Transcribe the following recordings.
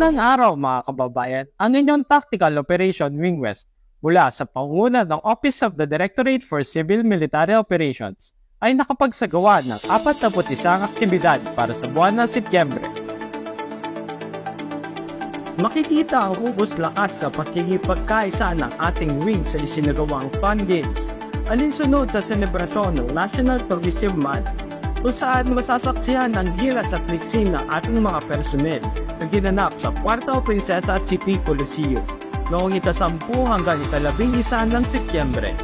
Magandang araw mga kababayan. Ang inyong Tactical Operation Wing West mula sa pangunguna ng Office of the Directorate for Civil Military Operations ay nakapagsagawa ng 41 aktibidad para sa buwan ng Setyembre. Makikita ang ubos lakas sa pagkikipagkaisa ng ating wing sa isinagawang fun games, alinsunod sa selebrasyon ng National Tourism Month, kung saan masasaksihan ang gilas at liksi ng ating mga personel na ginanap sa Puerto Princesa City Coliseum noong 10 hanggang 11 ng Setyembre.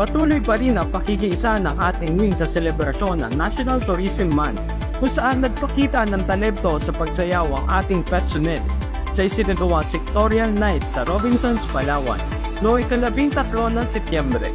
Patuloy pa rin ang pakikiisa ng ating wing sa selebrasyon ng National Tourism Month, kung saan nagpakita ng talento sa pagsayaw ang ating personel sa isinagawang sectorial night sa Robinsons, Palawan noong 13 ng Setyembre.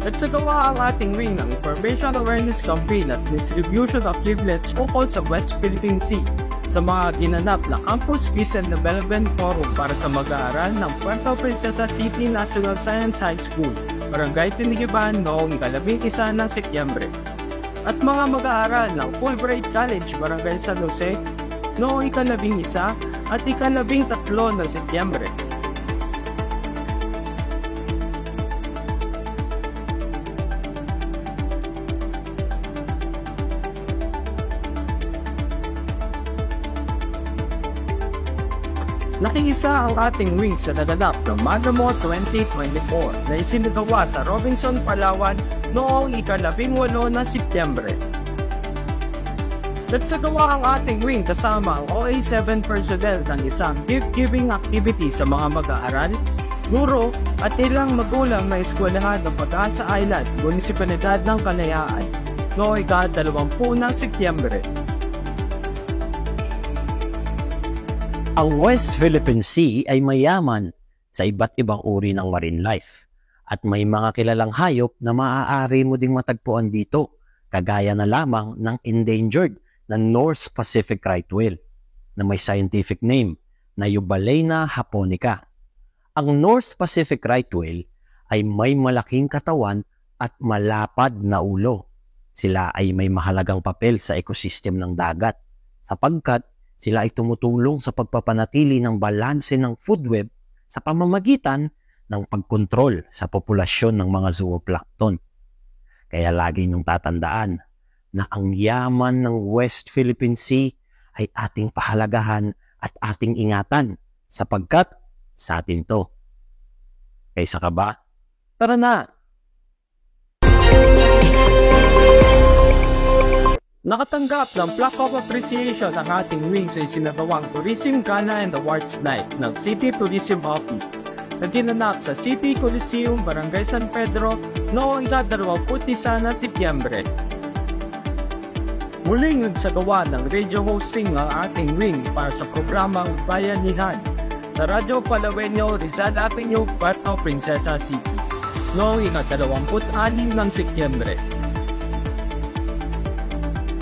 Nagsagawa ang ating wing ng Information Awareness Campaign at distribution of leaflets ukol sa West Philippine Sea sa mga ginanap na Campus Peace and Development Forum para sa mag-aaral ng Puerto Princesa City National Science High School, Barangay Tinigiban noong 11 ng Setyembre, at mga mag-aaral ng Fulbright College, Barangay San Jose noong 11 at 13 ng Setyembre. Nakiisa ang ating wing sa naganap ng Magnamo 2024 na isinagawa sa Robinson, Palawan noong 18 ng Setyembre. Nagsagawa ang ating wing kasama ang OA7 personnel ng isang gift-giving activity sa mga mag-aaral, guro at ilang magulang na eskwelahan ng Pag-asa Island, Munisipalidad ng Kalayaan noong 20 ng Setyembre. Ang West Philippine Sea ay mayaman sa iba't ibang uri ng marine life at may mga kilalang hayop na maaari mo ding matagpuan dito, kagaya na lamang ng endangered na North Pacific Right Whale na may scientific name na Eubalena japonica. Ang North Pacific Right Whale ay may malaking katawan at malapad na ulo. Sila ay may mahalagang papel sa ecosystem ng dagat sapagkat sila ay tumutulong sa pagpapanatili ng balanse ng food web sa pamamagitan ng pagkontrol sa populasyon ng mga zooplankton. Kaya lagi niyong tatandaan na ang yaman ng West Philippine Sea ay ating pahalagahan at ating ingatan sapagkat sa atin to. Kaysa ka ba? Tara na! Nakatanggap ng Plaque of Appreciation ang ating wing sa isinagawang Tourism Gala and Awards Night ng City Tourism Office na ginanap sa City Coliseum, Barangay San Pedro noong 21 ng Setyembre. Muling nagsagawa ng radio hosting ang ating wing para sa programang Bayanihan sa Radyo Palawenyo, Rizal Avenue, Puerto Princesa City noong 26 ng Setyembre.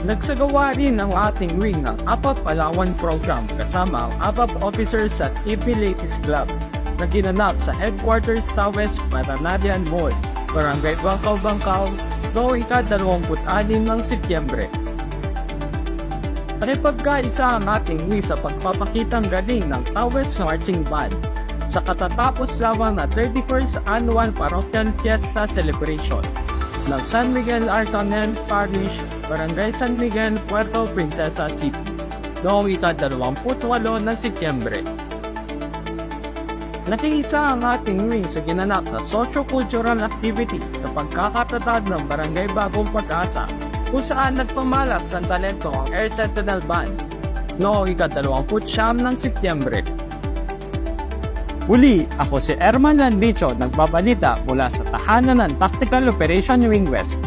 Nagsagawa rin ang ating wing ng APAP Palawan Program kasama ang APAP officers at EP Ladies Club na ginanap sa Headquarters Southwest Paranarian Mall, Barangay Bangkaw, noong 26 ng Setyembre. Nakipagkaisa ang ating wing sa pagpapakitang galing ng Southwest Marching Band sa katatapos lamang na 31st Annual Parochial Fiesta Celebration ng San Miguel Arcangel Parish, Barangay San Miguel, Puerto Princesa City noong 28 ng Setyembre. Nakiisa ang ating wing sa ginanap na socio-cultural activity sa pagkakatatag ng Barangay Bagong Pag-asa, kung saan nagpamalas ng talento ang Air Sentinel Band noong 29 ng Setyembre. Muli, ako si Erman Landicho, nagbabalita mula sa tahanan ng Tactical Operation Wing West.